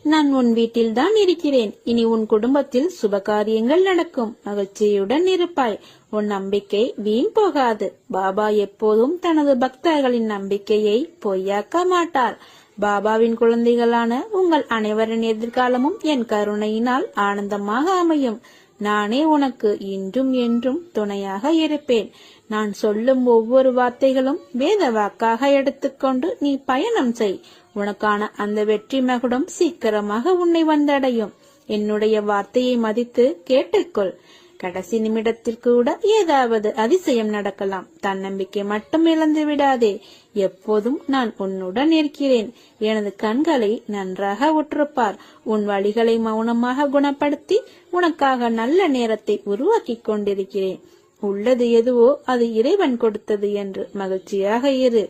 நான் உன் வீட்டில்தான் இருக்கிறேன். இனி உன் குடும்பத்தில் சுபகாரியங்கள் நடக்கும். மகிழ்ச்சியுடன் இருப்பாய். உன் நம்பிக்கை வீண் போகாது. பாபா எப்போதும் தனது பக்தர்களின் நம்பிக்கையை பொய்யாக்க மாட்டார். பாபாவின் குழந்தைகளான உங்கள் அனைவரின் எதிர்காலமும் என் கருணையினால் ஆனந்தமாக அமையும். நானே உனக்கு இன்றும் என்றும் துணையாக இருப்பேன். நான் சொல்லும் ஒவ்வொரு வார்த்தைகளும் வேத வாக்காக எடுத்துக்கொண்டு நீ பயணம் செய். உனக்கான அந்த வெற்றி மகுடம் சீக்கிரமாக உன்னை வந்தடையும். என்னுடைய வார்த்தையை மதித்து கேட்டுக்கொள். கடைசி நிமிடத்தில் கூட ஏதாவது அதிசயம் நடக்கலாம். தன்னம்பிக்கை மட்டும் இழந்து விடாதே. எப்போதும் நான் உன்னுடன் இருக்கிறேன். எனது கண்களை நன்றாக உற்றுப்பார். உன் வழிகளை மௌனமாக குணப்படுத்தி உனக்காக நல்ல நேரத்தை உருவாக்கி கொண்டிருக்கிறேன். உள்ளது எதுவோ அது இறைவன் கொடுத்தது என்று மகிழ்ச்சியாக இரு.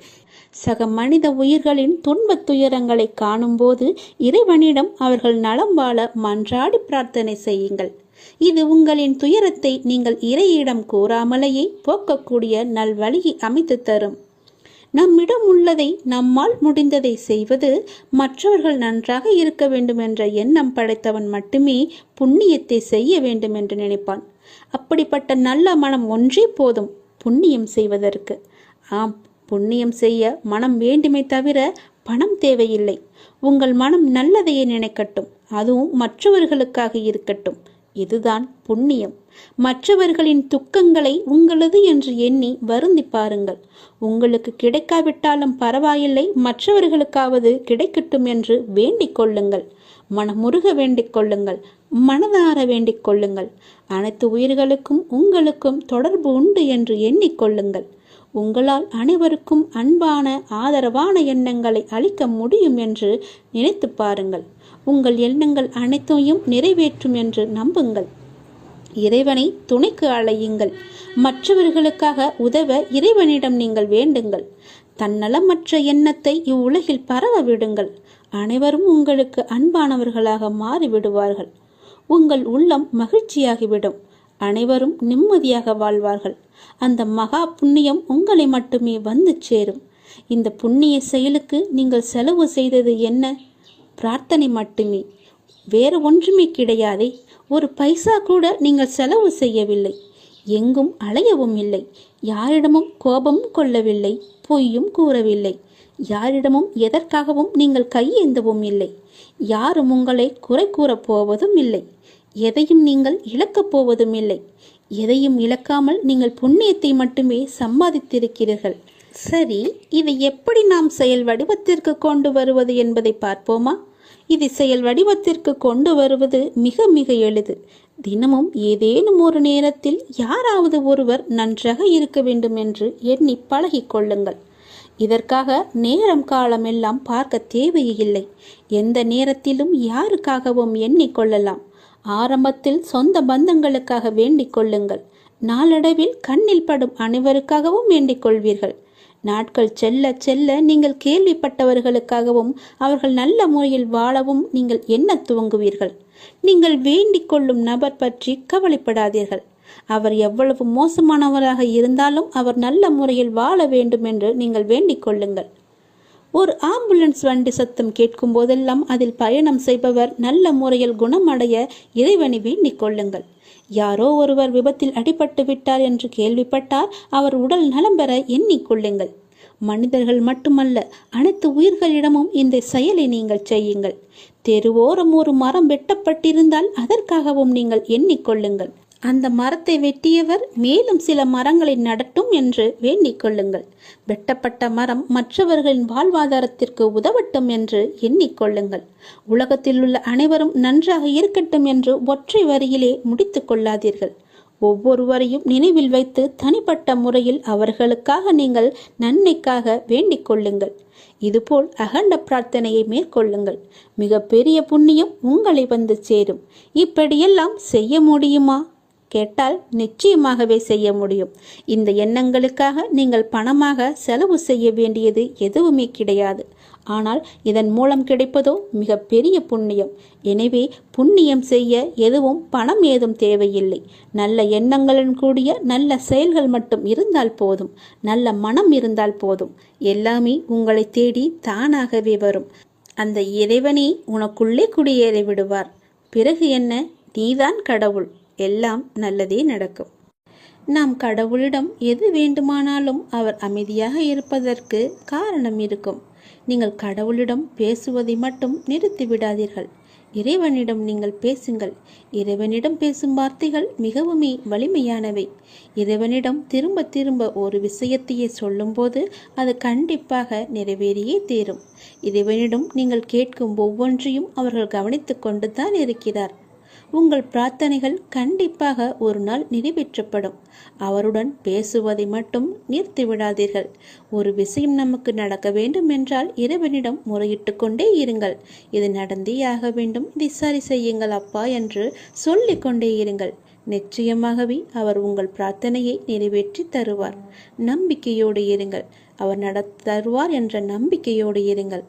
சக மனித உயிர்களின் துன்பத் துயரங்களை காணும் போது இறைவனிடம் அவர்கள் நலம் வாழ மன்றாடி பிரார்த்தனை செய்யுங்கள். இது உங்களின் துயரத்தை நீங்கள் இறையிடம் கூறாமலேயே போக்கக்கூடிய நல்வழியை அமைத்து தரும். நம்மிடம் உள்ளதை நம்மால் முடிந்ததை செய்வது, மற்றவர்கள் நன்றாக இருக்க வேண்டும் என்ற எண்ணம் படைத்தவன் மட்டுமே புண்ணியத்தை செய்ய வேண்டும் என்று நினைப்பான். அப்படிப்பட்ட நல்ல மனம் ஒன்றே போதும் புண்ணியம் செய்வதற்கு. ஆம், புண்ணியம் செய்ய மனம் வேண்டுமே தவிர பணம் தேவையில்லை. உங்கள் மனம் நல்லதையே நினைக்கட்டும், அதுவும் மற்றவர்களுக்காக இருக்கட்டும். இதுதான் புண்ணியம். மற்றவர்களின் துக்கங்களை உங்களது என்று எண்ணி வருந்தி பாருங்கள். உங்களுக்கு கிடைக்காவிட்டாலும் பரவாயில்லை, மற்றவர்களுக்காவது கிடைக்கட்டும் என்று வேண்டிக் கொள்ளுங்கள். மனமுருக வேண்டிக் கொள்ளுங்கள். மனதார வேண்டிக் கொள்ளுங்கள். அனைத்து உயிர்களுக்கும் உங்களுக்கும் தொடர்பு உண்டு என்று எண்ணிக்கொள்ளுங்கள். உங்களால் அனைவருக்கும் அன்பான ஆதரவான எண்ணங்களை அளிக்க முடியும் என்று நினைத்து பாருங்கள். உங்கள் எண்ணங்கள் அனைத்தையும் நிறைவேற்றும் என்று நம்புங்கள். இறைவனை துணைக்கு அழையுங்கள். மற்றவர்களுக்காக உதவ இறைவனிடம் நீங்கள் வேண்டுங்கள். தன்னலமற்ற எண்ணத்தை இவ்வுலகில் பரவ விடுங்கள். அனைவரும் உங்களுக்கு அன்பானவர்களாக மாறிவிடுவார்கள். உங்கள் உள்ளம் மகிழ்ச்சியாகிவிடும். அனைவரும் நிம்மதியாக வாழ்வார்கள். அந்த மகா புண்ணியம் உங்களை மட்டுமே வந்து சேரும். இந்த புண்ணிய செயலுக்கு நீங்கள் செலவு செய்தது என்ன? பிரார்த்தனை மட்டுமே, வேறு ஒன்றுமே கிடையாதே. ஒரு பைசா கூட நீங்கள் செலவு செய்யவில்லை. எங்கும் அலையவும் இல்லை. யாரிடமும் கோபமும் கொள்ளவில்லை. பொய்யும் கூறவில்லை. யாரிடமும் எதற்காகவும் நீங்கள் கையேந்தவும் இல்லை. யாரும் உங்களை குறை கூறப் போவதும் இல்லை. எதையும் நீங்கள் இழக்கப் போவதும் இல்லை. எதையும் இழக்காமல் நீங்கள் புண்ணியத்தை மட்டுமே சம்பாதித்திருக்கிறீர்கள். சரி, இதை எப்படி நாம் செயல் வடிவத்திற்கு கொண்டு வருவது என்பதை பார்ப்போமா? இதை செயல் வடிவத்திற்கு கொண்டு வருவது மிக மிக எளிது. தினமும் ஏதேனும் ஒரு நேரத்தில் யாராவது ஒருவர் நன்றாக இருக்க வேண்டும் என்று எண்ணி பழகிக் கொள்ளுங்கள். இதற்காக நேரம் காலம் எல்லாம் பார்க்க தேவையில்லை. எந்த நேரத்திலும் யாருக்காகவும் எண்ணிக்கொள்ளலாம். ஆரம்பத்தில் சொந்த பந்தங்களுக்காக வேண்டிக் கொள்ளுங்கள். நாளடைவில் கண்ணில் படும் அனைவருக்காகவும் வேண்டிக் கொள்வீர்கள். நாட்கள் செல்ல செல்ல நீங்கள் கேள்விப்பட்டவர்களுக்காகவும் அவர்கள் நல்ல முறையில் வாழவும் நீங்கள் எண்ண துவங்குவீர்கள். நீங்கள் வேண்டிக் கொள்ளும் நபர் பற்றி கவலைப்படாதீர்கள். அவர் எவ்வளவு மோசமானவராக இருந்தாலும் அவர் நல்ல முறையில் வாழ வேண்டும் என்று நீங்கள் வேண்டிக் கொள்ளுங்கள். ஒரு ஆம்புலன்ஸ் வண்டி சத்தம் கேட்கும் போதெல்லாம் அதில் பயணம் செய்பவர் நல்ல முறையில் குணமடைய இறைவனை வேண்டிக் கொள்ளுங்கள். யாரோ ஒருவர் விபத்தில் அடிபட்டு விட்டார் என்று கேள்விப்பட்டால் அவர் உடல் நலம் பெற எண்ணிக்கொள்ளுங்கள். மனிதர்கள் மட்டுமல்ல, அனைத்து உயிர்களிடமும் இந்த செயலை நீங்கள் செய்யுங்கள். தெருவோரம் ஒரு மரம் வெட்டப்பட்டிருந்தால் அதற்காகவும் நீங்கள் எண்ணிக்கொள்ளுங்கள். அந்த மரத்தை வெட்டியவர் மேலும் சில மரங்களை நடட்டும் என்று வேண்டிக் கொள்ளுங்கள். வெட்டப்பட்ட மரம் மற்றவர்களின் வாழ்வாதாரத்திற்கு உதவட்டும் என்று எண்ணிக்கொள்ளுங்கள். உலகத்தில் உள்ள அனைவரும் நன்றாக இருக்கட்டும் என்று ஒற்றை வரியிலே முடித்து கொள்ளாதீர்கள். ஒவ்வொருவரையும் நினைவில் வைத்து தனிப்பட்ட முறையில் அவர்களுக்காக நீங்கள் நன்மைக்காக வேண்டிக் கொள்ளுங்கள். இதுபோல் அகண்ட பிரார்த்தனையை மேற்கொள்ளுங்கள். மிக பெரிய புண்ணியம் உங்களை வந்து சேரும். இப்படியெல்லாம் செய்ய முடியுமா கேட்டால் நிச்சயமாகவே செய்ய முடியும். இந்த எண்ணங்களுக்காக நீங்கள் பணமாக செலவு செய்ய வேண்டியது எதுவுமே கிடையாது. ஆனால் இதன் மூலம் கிடைப்பதோ மிக பெரிய புண்ணியம். எனவே புண்ணியம் செய்ய எதுவும் பணம் ஏதும் தேவையில்லை. நல்ல எண்ணங்களுடன் கூடிய நல்ல செயல்கள் மட்டும் இருந்தால் போதும். நல்ல மனம் இருந்தால் போதும். எல்லாமே உங்களை தேடி தானாகவே வரும். அந்த இறைவனை உனக்குள்ளே குடியேறி விடுவார். பிறகு என்ன? நீதான் கடவுள். எல்லாம் நல்லதே நடக்கும். நாம் கடவுளிடம் எது வேண்டுமானாலும் அவர் அமைதியாக இருப்பதற்கு காரணம் இருக்கும். நீங்கள் கடவுளிடம் பேசுவதை மட்டும் நிறுத்திவிடாதீர்கள். இறைவனிடம் நீங்கள் பேசுங்கள். இறைவனிடம் பேசும் வார்த்தைகள் மிகவுமே வலிமையானவை. இறைவனிடம் திரும்ப திரும்ப ஒரு விஷயத்தையே சொல்லும்போது அது கண்டிப்பாக நிறைவேறியே தீரும். இறைவனிடம் நீங்கள் கேட்கும் ஒவ்வொன்றையும் அவர்கள் கவனித்து கொண்டுதான் இருக்கிறார். உங்கள் பிரார்த்தனைகள் கண்டிப்பாக ஒரு நாள் நிறைவேற்றப்படும். அவருடன் பேசுவதை மட்டும் நிறுத்திவிடாதீர்கள். ஒரு விஷயம் நமக்கு நடக்க வேண்டும் என்றால் இறைவனிடம் முறையிட்டு கொண்டே இருங்கள். இது நடந்தே ஆக வேண்டும், இதை சரி செய்யுங்கள் அப்பா என்று சொல்லிக் கொண்டே இருங்கள். நிச்சயமாகவே அவர் உங்கள் பிரார்த்தனையை நிறைவேற்றி தருவார். நம்பிக்கையோடு இருங்கள். அவர் தருவார் என்ற நம்பிக்கையோடு இருங்கள்.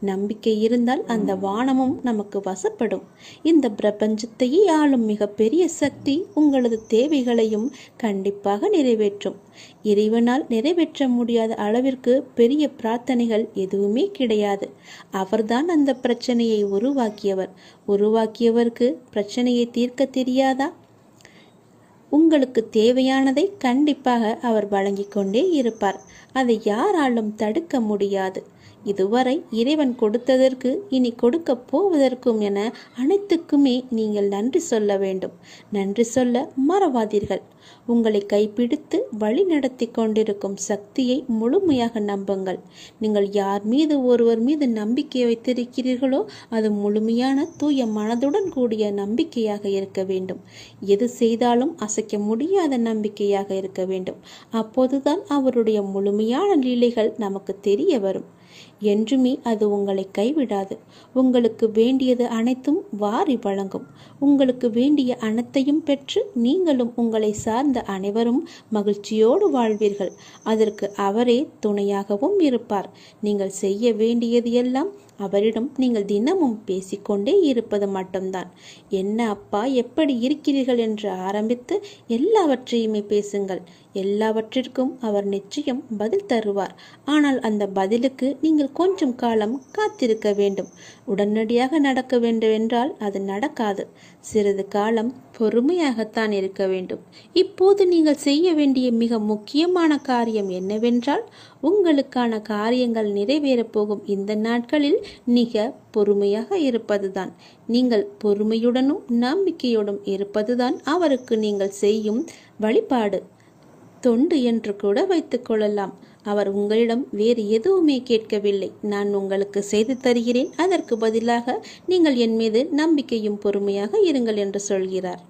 நம்பிக்கை இருந்தால் அந்த வானமும் நமக்கு வசப்படும். இந்த பிரபஞ்சத்தையே ஆளும் மிகப்பெரிய சக்தி உங்களது தேவைகளையும் கண்டிப்பாக நிறைவேற்றும். இறைவனால் நிறைவேற்ற முடியாத அளவிற்கு பெரிய பிரார்த்தனைகள் எதுவுமே கிடையாது. அவர்தான் அந்த பிரச்சனையை உருவாக்கியவர். உருவாக்கியவருக்கு பிரச்சனையை தீர்க்க தெரியாதா? உங்களுக்கு தேவையானதை கண்டிப்பாக அவர் வழங்கிக் கொண்டே இருப்பார். அதை யாராலும் தடுக்க முடியாது. இதுவரை இறைவன் கொடுத்ததற்கு இனி கொடுக்க போவதற்கும் என அனைத்துக்குமே நீங்கள் நன்றி சொல்ல வேண்டும். நன்றி சொல்ல மறவாதீர்கள். உங்களை கைப்பிடித்து வழி நடத்தி கொண்டிருக்கும் சக்தியை முழுமையாக நம்புங்கள். நீங்கள் யார் மீது ஒருவர் மீது நம்பிக்கை வைத்திருக்கிறீர்களோ அது முழுமையான தூய மனதுடன் கூடிய நம்பிக்கையாக இருக்க வேண்டும். எது செய்தாலும் அசைக்க முடியாத நம்பிக்கையாக இருக்க வேண்டும். அப்போதுதான் அவருடைய முழுமையான லீலைகள் நமக்கு தெரிய வரும். என்றுமே அது உங்களை கைவிடாது. உங்களுக்கு வேண்டியது அனைத்தும் வாரி வழங்கும். உங்களுக்கு வேண்டிய அனைத்தையும் பெற்று நீங்களும் உங்களை சார்ந்த அனைவரும் மகிழ்ச்சியோடு வாழ்வீர்கள். அதற்கு அவரே துணையாகவும் இருப்பார். நீங்கள் செய்ய வேண்டியது எல்லாம் அவரிடம் நீங்கள் தினமும் பேசிக்கொண்டே இருப்பது மட்டும்தான். என்ன அப்பா, எப்படி இருக்கிறீர்கள் என்று ஆரம்பித்து எல்லாவற்றையுமே பேசுங்கள். எல்லாவற்றிற்கும் அவர் நிச்சயம் பதில் தருவார். ஆனால் அந்த பதிலுக்கு நீங்கள் கொஞ்சம் காலம் காத்திருக்க வேண்டும். உடனடியாக நடக்க வேண்டும் என்றால் அது நடக்காது. சிறிது காலம் பொறுமையாகத்தான் இருக்க வேண்டும். இப்போது நீங்கள் செய்ய வேண்டிய மிக முக்கியமான காரியம் என்னவென்றால், உங்களுக்கான காரியங்கள் நிறைவேறப் போகும் இந்த நாட்களில் மிக பொறுமையாக இருப்பதுதான். நீங்கள் பொறுமையுடனும் நம்பிக்கையோடும் இருப்பதுதான் அவருக்கு நீங்கள் செய்யும் வழிபாடு, தொண்டு என்று கூட வைத்துக் கொள்ளலாம். அவர் உங்களிடம் வேறு எதுவுமே கேட்கவில்லை. நான் உங்களுக்கு செய்து தருகிறேன், அதற்கு பதிலாக நீங்கள் என் மீது நம்பிக்கையும் பொறுமையாக இருங்கள் என்று சொல்கிறார்.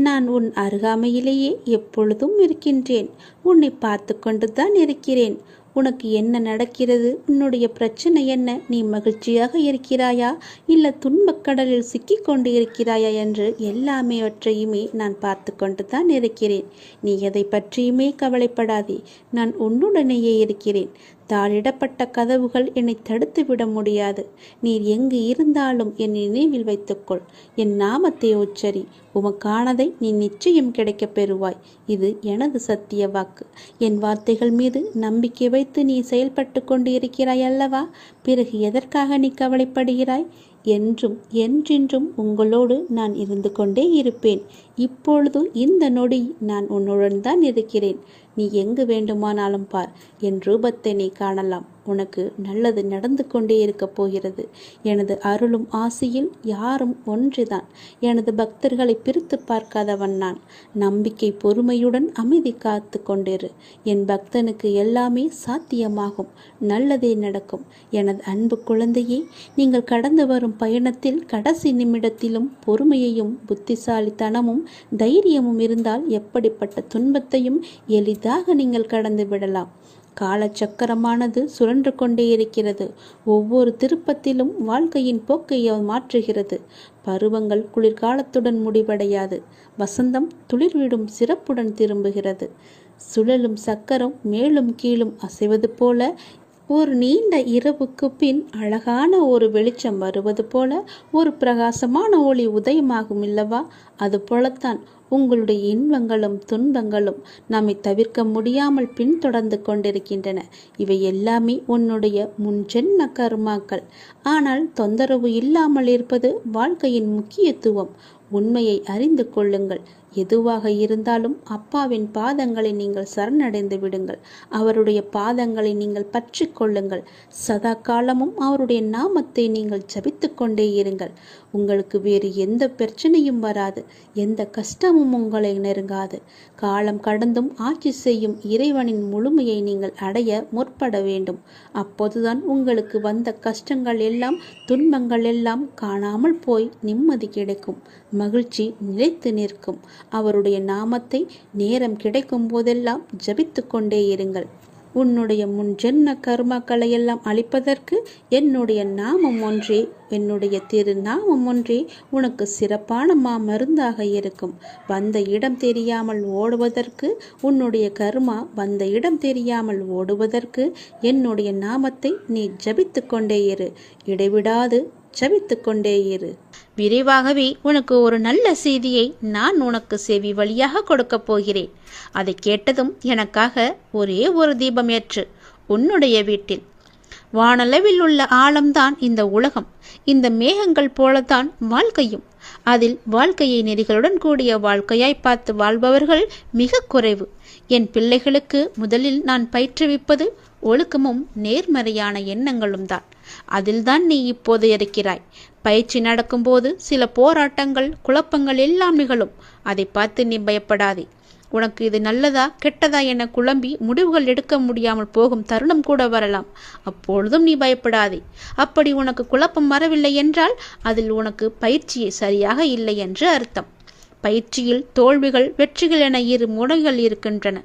நான் உன் அருகாமையிலேயே எப்பொழுதும் இருக்கின்றேன். உன்னை பார்த்து கொண்டுதான் இருக்கிறேன். உனக்கு என்ன நடக்கிறது? உன்னுடைய பிரச்சனை என்ன? நீ மகிழ்ச்சியாக இருக்கிறாயா இல்லை துன்பக்கடலில் சிக்கிக் கொண்டு இருக்கிறாயா என்று எல்லாமேவற்றையுமே நான் பார்த்து கொண்டு தான் இருக்கிறேன். நீ எதை பற்றியுமே கவலைப்படாதே. நான் உன்னுடனேயே இருக்கிறேன். தாளிடப்பட்ட கதவுகள் என்னை தடுத்து விட முடியாது. நீர் எங்கு இருந்தாலும் என் நினைவில் வைத்துக்கொள். என் நாமத்தை உச்சரி. உமக்கானதை நீ நிச்சயம் கிடைக்கப் பெறுவாய். இது எனது சத்திய வாக்கு. என் வார்த்தைகள் மீது நம்பிக்கை வைத்து நீ செயல்பட்டு கொண்டு இருக்கிறாய் அல்லவா? பிறகு எதற்காக நீ கவலைப்படுகிறாய்? என்றும் என்றென்றும் உங்களோடு நான் இருந்து கொண்டே இருப்பேன். இப்பொழுது இந்த நொடி நான் உன்னுடன் தான் இருக்கிறேன். நீ எங்கு வேண்டுமானாலும் பார். என் ரூபத்தை நீ காணலாம். உனக்கு நல்லது நடந்து கொண்டே இருக்கப் போகிறது. எனது அருளும் ஆசையில் யாரும் ஒன்றுதான். எனது பக்தர்களை பிரித்து பார்க்காதவன் நான். நம்பிக்கை பொறுமையுடன் அமைதி காத்து கொண்டிரு. என் பக்தனுக்கு எல்லாமே சாத்தியமாகும். நல்லதே நடக்கும். எனது அன்பு குழந்தையே, நீங்கள் கடந்து வரும் பயணத்தில் கடைசி நிமிடத்திலும் பொறுமையையும் புத்திசாலித்தனமும் தைரியமும் இருந்தால் எப்படிப்பட்ட துன்பத்தையும் எளிதாக நீங்கள் கடந்து விடலாம். காலச்சக்கரமானது சுழன்று கொண்டே இருக்கிறது. ஒவ்வொரு திருப்பத்திலும் வாழ்க்கையின் போக்கை மாற்றுகிறது. பருவங்கள் குளிர்காலத்துடன் முடிவடையாது. வசந்தம் துளிர்விடும் சிறப்புடன் திரும்புகிறது. சுழலும் சக்கரம் மேலும் கீழும் அசைவது போல ஒரு நீண்ட இரவுக்கு பின் அழகான ஒரு வெளிச்சம் வருவது போல ஒரு பிரகாசமான ஒளி உதயமாகும் இல்லவா? அது போலத்தான் உங்களுடைய இன்பங்களும் துன்பங்களும் நம்மை தவிர்க்க முடியாமல் பின்தொடர்ந்து கொண்டிருக்கின்றன. இவை எல்லாமே உன்னுடைய முன்ஜென்ம கர்மாக்கள். ஆனால் தொந்தரவு இல்லாமல் இருப்பது வாழ்க்கையின் முக்கியத்துவம். உண்மையை அறிந்து கொள்ளுங்கள். எதுவாக இருந்தாலும் அப்பாவின் பாதங்களை நீங்கள் சரணடைந்து விடுங்கள். அவருடைய பாதங்களை நீங்கள் பற்றி கொள்ளுங்கள். சதா காலமும் அவருடைய நாமத்தை நீங்கள் ஜபித்து கொண்டே இருங்கள். உங்களுக்கு வேறு எந்த பிரச்சனையும் வராது, எந்த கஷ்டமும் உங்களை நெருங்காது. காலம் கடந்தும் ஆட்சி செய்யும் இறைவனின் முழுமையை நீங்கள் அடைய முற்பட வேண்டும். அப்போதுதான் உங்களுக்கு வந்த கஷ்டங்கள் எல்லாம், துன்பங்கள் எல்லாம் காணாமல் போய் நிம்மதி கிடைக்கும், மகிழ்ச்சி நிலைத்து நிற்கும். அவருடைய நாமத்தை நேரம் கிடைக்கும் போதெல்லாம் ஜபித்து கொண்டே இருங்கள். உன்னுடைய முன்ஜென்ம கர்மாக்களை எல்லாம் அழிப்பதற்கு என்னுடைய நாமம் ஒன்றே, என்னுடைய திருநாமம் ஒன்றே உனக்கு சிறப்பான மருந்தாக இருக்கும். வந்த இடம் தெரியாமல் ஓடுவதற்கு, உன்னுடைய கர்மா வந்த இடம் தெரியாமல் ஓடுவதற்கு என்னுடைய நாமத்தை நீ ஜபித்து கொண்டே இரு. இடைவிடாது ஜபித்து கொண்டே இரு. விரைவாகவே உனக்கு ஒரு நல்ல செய்தியை நான் உனக்கு செவி வழியாக கொடுக்க போகிறேன். அதை கேட்டதும் எனக்காக ஒரே ஒரு தீபம் ஏற்று. உன்னுடைய வீட்டில் வானளவில் உள்ள ஆழம்தான் இந்த உலகம். இந்த மேகங்கள் போலத்தான் வாழ்க்கையும். அதில் வாழ்க்கையை நெறிகளுடன் கூடிய வாழ்க்கையாய் பார்த்து வாழ்பவர்கள் மிக குறைவு. என் பிள்ளைகளுக்கு முதலில் நான் பயிற்றுவிப்பது ஒழுக்கமும் நேர்மறையான எண்ணங்களும் தான். அதில்தான் நீ இப்போது இருக்கிறாய். பயிற்சி நடக்கும்போது சில போராட்டங்கள், குழப்பங்கள் எல்லாம் நிகழும். அதை பார்த்து நீ பயப்படாதே. உனக்கு இது நல்லதா கெட்டதா என குழம்பி முடிவுகள் எடுக்க முடியாமல் போகும் தருணம் கூட வரலாம். அப்பொழுதும் நீ பயப்படாதே. அப்படி உனக்கு குழப்பம் வரவில்லை என்றால் அதில் உனக்கு பயிற்சியே சரியாக இல்லை என்று அர்த்தம். பயிற்சியில் தோல்விகள், வெற்றிகள் என இரு முனைகள் இருக்கின்றன.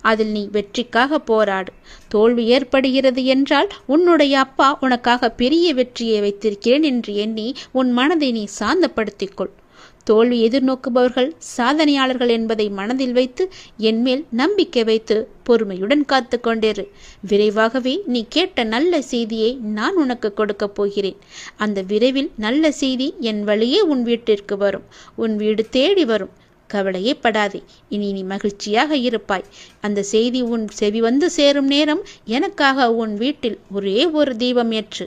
அதில் நீ வெற்றிக்காக போராடு. தோல்வி ஏற்படுகிறது என்றால் உன்னுடைய அப்பா உனக்காக பெரிய வெற்றியை வைத்திருக்கிறேன் என்று எண்ணி உன் மனதை நீ சாந்தப்படுத்திக்கொள். தோல்வி எதிர்நோக்குபவர்கள் சாதனையாளர்கள் என்பதை மனதில் வைத்து என்மேல் நம்பிக்கை வைத்து பொறுமையுடன் காத்து கொண்டிரு. விரைவாகவே நீ கேட்ட நல்ல செய்தியை நான் உனக்கு கொடுக்க போகிறேன். அந்த விரைவில் நல்ல செய்தி என் வழியே உன் வீட்டிற்கு வரும். உன் வீடு தேடி வரும். கவலையே படாதே. இனி நீ மகிழ்ச்சியாக இருப்பாய். அந்த செய்தி உன் செவி வந்து சேரும் நேரம் எனக்காக உன் வீட்டில் ஒரே ஒரு தீபம் ஏற்று.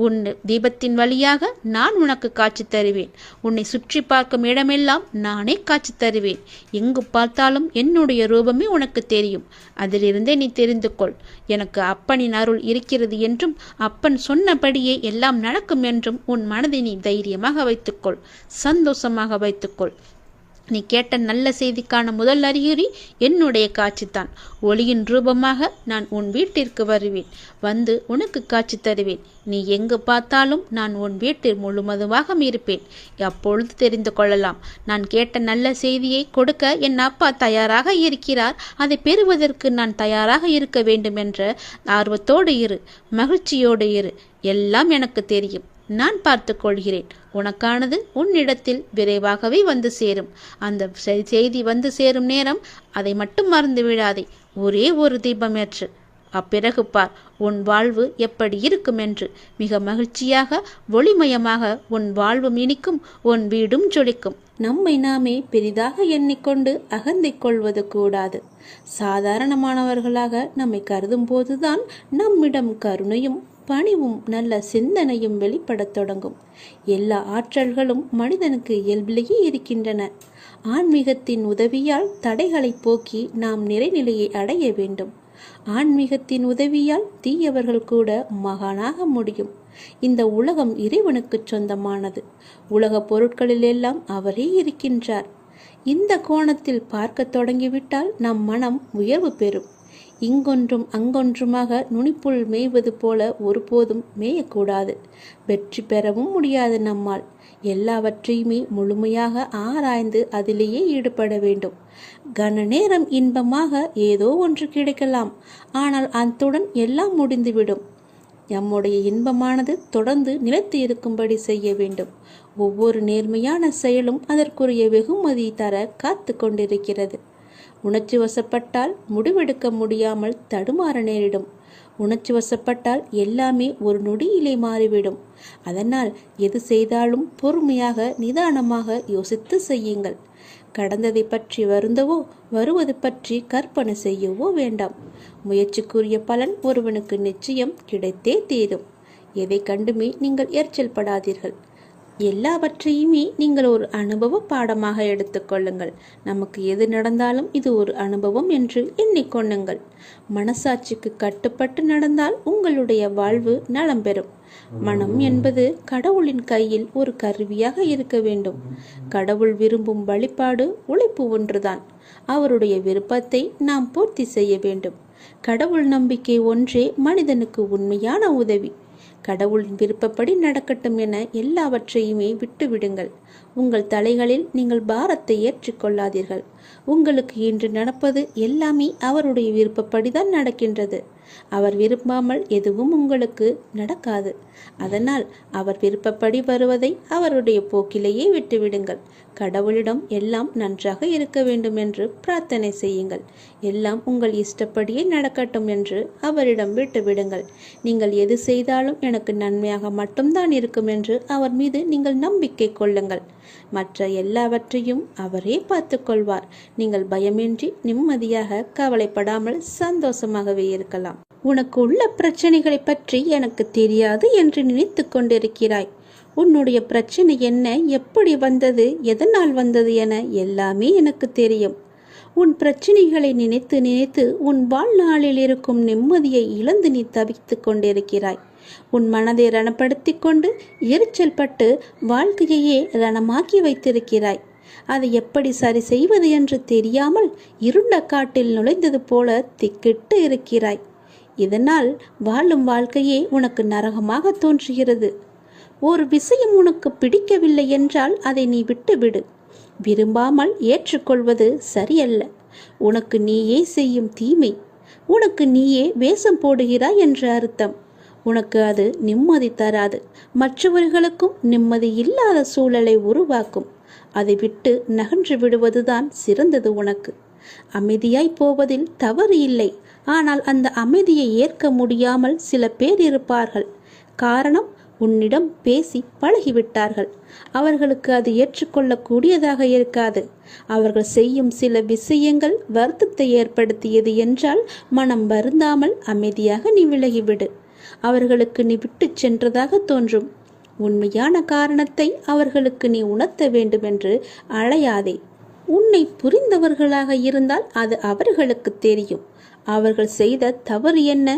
உன் தீபத்தின் வழியாக நான் உனக்கு காட்சி தருவேன். உன்னை சுற்றி பார்க்கும் இடமெல்லாம் நானே காட்சி தருவேன். எங்கு பார்த்தாலும் என்னுடைய ரூபமே உனக்கு தெரியும். அதிலிருந்தே நீ தெரிந்து கொள். எனக்கு அப்பனின் அருள் இருக்கிறது என்றும் அப்பன் சொன்னபடியே எல்லாம் நடக்கும் என்றும் உன் மனதை நீ தைரியமாக வைத்துக்கொள், சந்தோஷமாக வைத்துக்கொள். நீ கேட்ட நல்ல செய்திக்கான முதல் அறிகுறி என்னுடைய காட்சித்தான். ஒளியின் ரூபமாக நான் உன் வீட்டிற்கு வருவேன். வந்து உனக்கு காட்சி தருவேன். நீ எங்கு பார்த்தாலும் நான் உன் வீட்டில் முழுவதுமாக இருப்பேன். அப்பொழுது தெரிந்து கொள்ளலாம். நான் கேட்ட நல்ல செய்தியை கொடுக்க என் அப்பா தயாராக இருக்கிறார். அதை பெறுவதற்கு நான் தயாராக இருக்க வேண்டும் என்ற ஆர்வத்தோடு இரு, மகிழ்ச்சியோடு இரு. எல்லாம் எனக்கு தெரியும். நான் பார்த்து கொள்கிறேன். உனக்கானது உன்னிடத்தில் விரைவாகவே வந்து சேரும். அந்த செய்தி வந்து சேரும் நேரம் அதை மட்டும் மறந்து விடாதே. ஒரே ஒரு தீபம் ஏற்று. அப்பிறகு பார் உன் வாழ்வு எப்படி இருக்கும் என்று. மிக மகிழ்ச்சியாக, ஒளிமயமாக உன் வாழ்வும் இனிக்கும், உன் வீடும் ஜொலிக்கும். நம்மை நாமே பெரிதாக எண்ணிக்கொண்டு அகந்தை கொள்வது கூடாது. சாதாரணமானவர்களாக நம்மை கருதும் போதுதான் நம்மிடம் கருணையும் பணிவும் நல்ல சிந்தனையும் வெளிப்படத் தொடங்கும். எல்லா ஆற்றல்களும் மனிதனுக்கு இயல்பிலேயே இருக்கின்றன. ஆன்மீகத்தின் உதவியால் தடைகளை போக்கி நாம் நிறைநிலையை அடைய வேண்டும். ஆன்மீகத்தின் உதவியால் தீயவர்கள் கூட மகானாக முடியும். இந்த உலகம் இறைவனுக்கு சொந்தமானது. உலக பொருட்களிலெல்லாம் அவரே இருக்கின்றார். இந்த கோணத்தில் பார்க்க தொடங்கிவிட்டால் நம் மனம் உயர்வு பெறும். இங்கொன்றும் அங்கொன்றுமாக நுனிப்புள் மேய்வது போல ஒருபோதும் மேயக்கூடாது. வெற்றி பெறவும் முடியாது நம்மால். எல்லாவற்றையுமே முழுமையாக ஆராய்ந்து அதிலேயே ஈடுபட வேண்டும். கன நேரம் இன்பமாக ஏதோ ஒன்று கிடைக்கலாம். ஆனால் அத்துடன் எல்லாம் முடிந்துவிடும். நம்முடைய இன்பமானது தொடர்ந்து நிலைத்து இருக்கும்படி செய்ய வேண்டும். ஒவ்வொரு நேர்மையான செயலும் அதற்குரிய வெகுமதி தர காத்து கொண்டிருக்கிறது. உணர்ச்சி வசப்பட்டால் முடிவெடுக்க முடியாமல் தடுமாற நேரிடும். உணர்ச்சி வசப்பட்டால் எல்லாமே ஒரு நொடியிலே மாறிவிடும். அதனால் எது செய்தாலும் பொறுமையாக, நிதானமாக யோசித்து செய்யுங்கள். கடந்ததை பற்றி வருந்தவோ வருவது பற்றி கற்பனை செய்யவோ வேண்டாம். முயற்சிக்குரிய பலன் ஒருவனுக்கு நிச்சயம் கிடைத்தே தீரும். எதை கண்டுமே நீங்கள் எரிச்சல் படாதீர்கள். எல்லாவற்றையுமே நீங்கள் ஒரு அனுபவ பாடமாக எடுத்துக்கொள்ளுங்கள். நமக்கு எது நடந்தாலும் இது ஒரு அனுபவம் என்று எண்ணிக்கொள்ளுங்கள். மனசாட்சிக்கு கட்டுப்பட்டு நடந்தால் உங்களுடைய வாழ்வு நலம் பெறும். மனம் என்பது கடவுளின் கையில் ஒரு கருவியாக இருக்க வேண்டும். கடவுள் விரும்பும் வழிபாடு உழைப்பு ஒன்றுதான். அவருடைய விருப்பத்தை நாம் பூர்த்தி செய்ய வேண்டும். கடவுள் நம்பிக்கை ஒன்றே மனிதனுக்கு உண்மையான உதவி. கடவுளின் விருப்பப்படி நடக்கட்டும் என எல்லாவற்றையுமே விட்டுவிடுங்கள். உங்கள் தலைகளில் நீங்கள் பாரத்தை ஏற்றுக்கொள்ளாதீர்கள். உங்களுக்கு இன்று நடப்பது எல்லாமே அவருடைய விருப்பப்படிதான் நடக்கின்றது. அவர் விரும்பாமல் எதுவும் உங்களுக்கு நடக்காது. அதனால் அவர் விருப்பப்படி வருவதை அவருடைய போக்கிலேயே விட்டுவிடுங்கள். கடவுளிடம் எல்லாம் நன்றாக இருக்க வேண்டும் என்று பிரார்த்தனை செய்யுங்கள். எல்லாம் உங்கள் இஷ்டப்படியே நடக்கட்டும் என்று அவரிடம் விட்டுவிடுங்கள். நீங்கள் எது செய்தாலும் எனக்கு நன்மையாக மட்டும்தான் இருக்கும் என்று அவர் மீது நீங்கள் நம்பிக்கை கொள்ளுங்கள். மற்ற எல்லாவற்றையும் அவரே பார்த்து கொள்வார். நீங்கள் பயமின்றி நிம்மதியாக கவலைப்படாமல் சந்தோஷமாகவே இருக்கலாம். உனக்கு உள்ள பிரச்சனைகளை பற்றி எனக்கு தெரியாது என்று நினைத்து கொண்டிருக்கிறாய். உன்னுடைய பிரச்சனை என்ன, எப்படி வந்தது, எதனால் வந்தது என எல்லாமே எனக்கு தெரியும். உன் பிரச்சனைகளை நினைத்து நினைத்து உன் வாழ்நாளில் இருக்கும் நிம்மதியை இழந்து நீ தவித்து கொண்டிருக்கிறாய். உன் மனதை ரணப்படுத்தி கொண்டு எரிச்சல் பட்டு வாழ்க்கையே ரணமாக்கி வைத்திருக்கிறாய். அதை எப்படி சரி செய்வது என்று தெரியாமல் இருண்ட காட்டில் நுழைந்தது போல திக்கிட்டு இருக்கிறாய். இதனால் வாழும் வாழ்க்கையே உனக்கு நரகமாக தோன்றுகிறது. ஒரு விஷயம் உனக்கு பிடிக்கவில்லை என்றால் அதை நீ விட்டுவிடு. விரும்பாமல் ஏற்றுக்கொள்வது சரியல்ல. உனக்கு நீயே செய்யும் தீமை. உனக்கு நீயே வேஷம் போடுகிறாய் என்று அர்த்தம். உனக்கு அது நிம்மதி தராது. மற்றவர்களுக்கும் நிம்மதி இல்லாத சூழலை உருவாக்கும். அதை விட்டு நகன்று விடுவதுதான் சிறந்தது உனக்கு. அமைதியாய் போவதில் தவறு இல்லை. ஆனால் அந்த அமைதியை ஏற்க முடியாமல் சில பேர் இருப்பார்கள். காரணம், உன்னிடம் பேசி பழகிவிட்டார்கள். அவர்களுக்கு அது ஏற்றுக்கொள்ளக்கூடியதாக இருக்காது. அவர்கள் செய்யும் சில விஷயங்கள் வருத்தத்தை ஏற்படுத்தியது என்றால் மனம் வருந்தாமல் அமைதியாக நீ விலகிவிடு. அவர்களுக்கு நீ விட்டு சென்றதாக தோன்றும். உண்மையான காரணத்தை அவர்களுக்கு நீ உணர்த்த வேண்டும் என்று அழையாதே. உன்னை புரிந்தவர்களாக இருந்தால் அது அவர்களுக்கு தெரியும். அவர்கள் செய்த தவறு என்ன,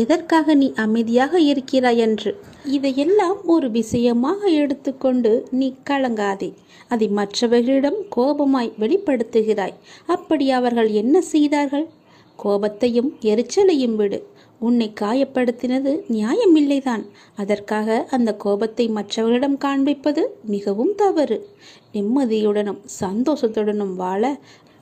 எதற்காக நீ அமைதியாக இருக்கிறாய் என்று. இதையெல்லாம் ஒரு விஷயமாக எடுத்துக்கொண்டு நீ கலங்காதே. அதை மற்றவர்களிடம் கோபமாய் வெளிப்படுத்துகிறாய். அப்படி அவர்கள் என்ன செய்தார்கள்? கோபத்தையும் எரிச்சலையும் விடு. உன்னை காயப்படுத்தினது நியாயமில்லைதான். அதற்காக அந்த கோபத்தை மற்றவர்களிடம் காண்பிப்பது மிகவும் தவறு. நிம்மதியுடனும் சந்தோஷத்துடனும் வாழ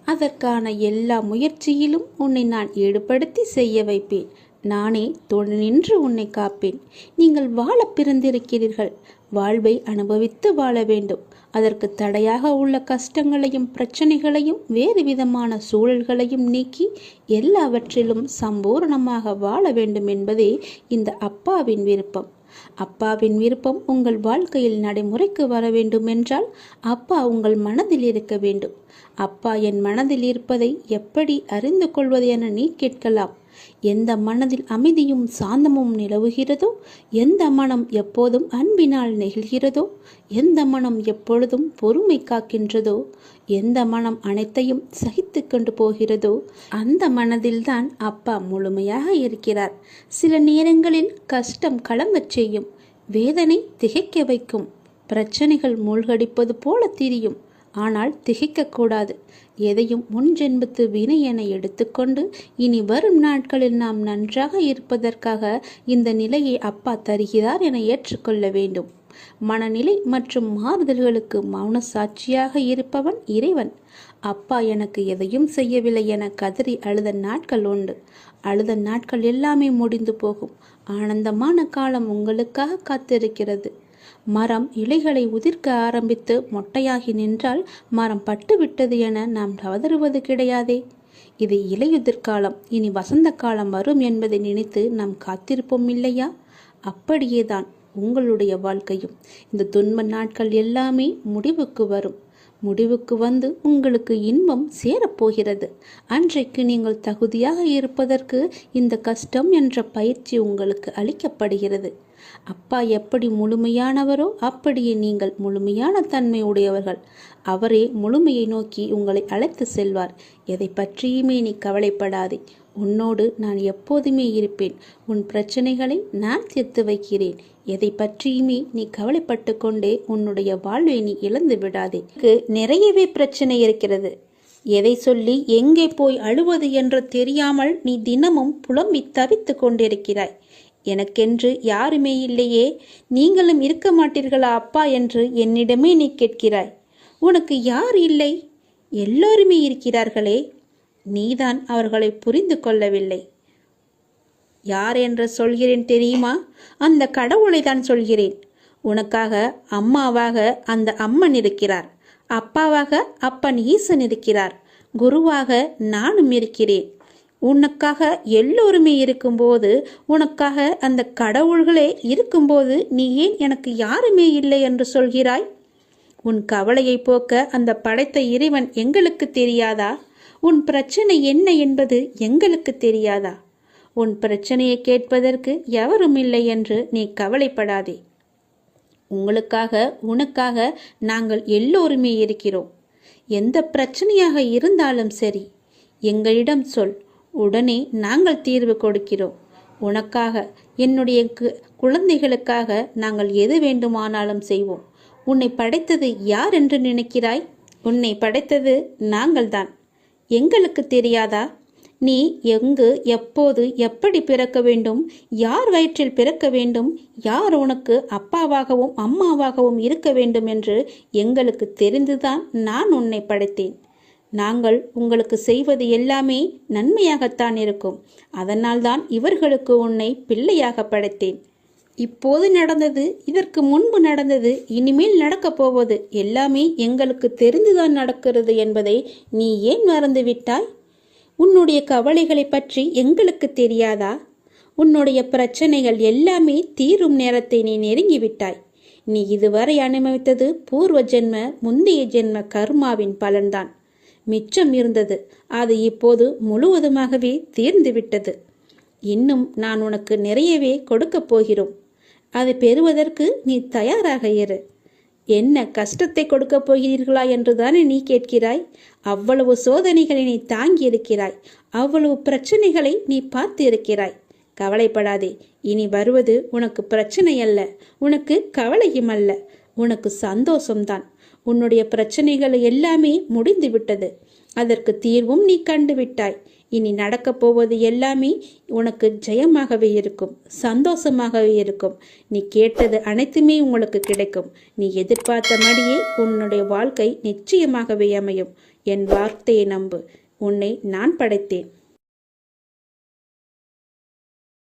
அதற்கான எல்லா முயற்சியிலும் உன்னை நான் ஈடுபடுத்தி செய்ய வைப்பேன். நானே துணை நின்று உன்னை காப்பேன். நீங்கள் வாழ பிறந்திருக்கிறீர்கள். வாழ்வை அனுபவித்து வாழ வேண்டும். அதற்கு தடையாக உள்ள கஷ்டங்களையும் பிரச்சனைகளையும் வேறு விதமான சூழல்களையும் நீக்கி எல்லாவற்றிலும் சம்பூர்ணமாக வாழ வேண்டும் என்பதே இந்த அப்பாவின் விருப்பம். அப்பாவின் விருப்பம் உங்கள் வாழ்க்கையில் நடைமுறைக்கு வர வேண்டும் என்றால் அப்பா உங்கள் மனதில் இருக்க வேண்டும். அப்பா என் மனதில் இருப்பதை எப்படி அறிந்து கொள்வது என நீ கேட்கலாம். எந்த மனதில் அமைதியும் சாந்தமும் நிலவுகிறதோ, எந்த மனம் எப்போதும் அன்பினால் நெகிழ்கிறதோ, எந்த மனம் எப்பொழுதும் பொறுமை காக்கின்றதோ, எந்த மனம் அனைத்தையும் சகித்து கொண்டு போகிறதோ அந்த மனதில்தான் அப்பா முழுமையாக இருக்கிறார். சில நேரங்களில் கஷ்டம் கலங்கச் செய்யும், வேதனை திகைக்க வைக்கும், பிரச்சனைகள் மூழ்கடிப்பது போல தெரியும். ஆனால் திகைக்கக்கூடாது. எதையும் முன் ஜென்மத்து வினை என எடுத்துக்கொண்டு இனி வரும் நாட்களில் நாம் நன்றாக இருப்பதற்காக இந்த நிலையை அப்பா தருகிறார் என ஏற்றுக்கொள்ள வேண்டும். மனநிலை மற்றும் மாறுதல்களுக்கு மௌன சாட்சியாக இருப்பவன் இறைவன். அப்பா எனக்கு எதையும் செய்யவில்லை என கதறி அழுத நாட்கள் உண்டு. அழுத நாட்கள் எல்லாமே முடிந்து போகும். ஆனந்தமான காலம் உங்களுக்காக காத்திருக்கிறது. மரம் இலைகளை உதிர்க்க ஆரம்பித்து மொட்டையாகி நின்றால் மரம் பட்டுவிட்டது என நாம் கதறுவது கிடையாதே. இது இலையுதிர் காலம், இனி வசந்த காலம் வரும் என்பதை நினைத்து நாம் காத்திருப்போம் இல்லையா? அப்படியேதான் உங்களுடைய வாழ்க்கையும். இந்த துன்ப நாட்கள் எல்லாமே முடிவுக்கு வரும். முடிவுக்கு வந்து உங்களுக்கு இன்பம் சேரப்போகிறது. அன்றைக்கு நீங்கள் தகுதியாக இருப்பதற்கு இந்த கஷ்டம் என்ற பயிற்சி உங்களுக்கு அளிக்கப்படுகிறது. அப்பா எப்படி முழுமையானவரோ அப்படியே நீங்கள் முழுமையான தன்மை உடையவர்கள். அவரே முழுமையை நோக்கி உங்களை அழைத்து செல்வார். எதை பற்றியுமே நீ கவலைப்படாதே. உன்னோடு நான் எப்போதுமே இருப்பேன். உன் பிரச்சனைகளை நான் தீர்த்து வைக்கிறேன். எதை பற்றியுமே நீ கவலைப்பட்டு கொண்டே உன்னுடைய வாழ்வை நீ இழந்து விடாதே. நிறையவே பிரச்சனை இருக்கிறது. எதை சொல்லி எங்கே போய் அழுவது என்று தெரியாமல் நீ தினமும் புலம்பி தவித்து கொண்டிருக்கிறாய். எனக்கென்று யாருமே இல்லையே, நீங்களும் இருக்க மாட்டீர்களா அப்பா என்று என்னிடமே நீ கேட்கிறாய். உனக்கு யார் இல்லை? எல்லோருமே இருக்கிறார்களே. நீதான் அவர்களை புரிந்து கொள்ளவில்லை. யார் என்று சொல்கிறேன் தெரியுமா? அந்த கடவுளை தான் சொல்கிறேன். உனக்காக அம்மாவாக அந்த அம்மன் இருக்கிறார். அப்பாவாக அப்பன் ஈசன் இருக்கிறார். குருவாக நானும் இருக்கிறேன். உனக்காக எல்லோருமே இருக்கும்போது, உனக்காக அந்த கடவுள்களே இருக்கும்போது நீ ஏன் எனக்கு யாருமே இல்லை என்று சொல்கிறாய்? உன் கவலையை போக்க அந்த படைத்த இறைவன் எங்களுக்கு தெரியாதா? உன் பிரச்சனை என்ன என்பது எங்களுக்கு தெரியாதா? உன் பிரச்சனையை கேட்பதற்கு எவரும் இல்லை என்று நீ கவலைப்படாதே. உங்களுக்காக உனக்காக நாங்கள் எல்லோருமே இருக்கிறோம். எந்த பிரச்சனையாக இருந்தாலும் சரி, எங்களிடம் சொல். உடனே நாங்கள் தீர்வு கொடுக்கிறோம். உனக்காக, என்னுடைய குழந்தைகளுக்காக நாங்கள் எது வேண்டுமானாலும் செய்வோம். உன்னை படைத்தது யார் என்று நினைக்கிறாய்? உன்னை படைத்தது நாங்கள்தான். எங்களுக்கு தெரியாதா? நீ எங்கு, எப்போது, எப்படி பிறக்க வேண்டும், யார் வயிற்றில் பிறக்க வேண்டும், யார் உனக்கு அப்பாவாகவும் அம்மாவாகவும் இருக்க வேண்டும் என்று எங்களுக்கு தெரிந்துதான் நான் உன்னை படைத்தேன். நாங்கள் உங்களுக்கு செய்வது எல்லாமே நன்மையாகத்தான் இருக்கும். அதனால்தான் இவர்களுக்கு உன்னை பிள்ளையாக படைத்தேன். இப்போது நடந்தது, இதற்கு முன்பு நடந்தது, இனிமேல் நடக்கப் போவது எல்லாமே எங்களுக்கு தெரிந்துதான் நடக்கிறது என்பதை நீ ஏன் மறந்துவிட்டாய்? உன்னுடைய கவலைகளை பற்றி எங்களுக்கு தெரியாதா? உன்னுடைய பிரச்சனைகள் எல்லாமே தீரும் நேரத்தை நீ நெருங்கிவிட்டாய். நீ இதுவரை அனுபவித்தது பூர்வ ஜென்ம, முந்தைய ஜென்ம கர்மாவின் பலன்தான். மிச்சம் இருந்தது, அது இப்போது முழுவதுமாகவே தீர்ந்துவிட்டது. இன்னும் நான் உனக்கு நிறையவே கொடுக்கப் போகிறோம். அதை பெறுவதற்கு நீ தயாராக இரு. என்ன கஷ்டத்தை கொடுக்கப் போகிறீர்களா என்றுதானே நீ கேட்கிறாய்? அவ்வளவு சோதனைகளை நீ தாங்கி இருக்கிறாய். அவ்வளவு பிரச்சனைகளை நீ பார்த்து இருக்கிறாய். கவலைப்படாதே. இனி வருவது உனக்கு பிரச்சனை அல்ல, உனக்கு கவலையும் அல்ல, உனக்கு சந்தோஷம்தான். உன்னுடைய பிரச்சனைகள் எல்லாமே முடிந்து விட்டது. அதற்கு தீர்வும் நீ கண்டுவிட்டாய். இனி நடக்கப் போவது எல்லாமே உனக்கு ஜெயமாகவே இருக்கும், சந்தோஷமாகவே இருக்கும். நீ கேட்டது அனைத்துமே உங்களுக்கு கிடைக்கும். நீ எதிர்பார்த்தபடியே உன்னுடைய வாழ்க்கை நிச்சயமாகவே அமையும். என் வார்த்தையை நம்பு. உன்னை நான் படைத்தேன்.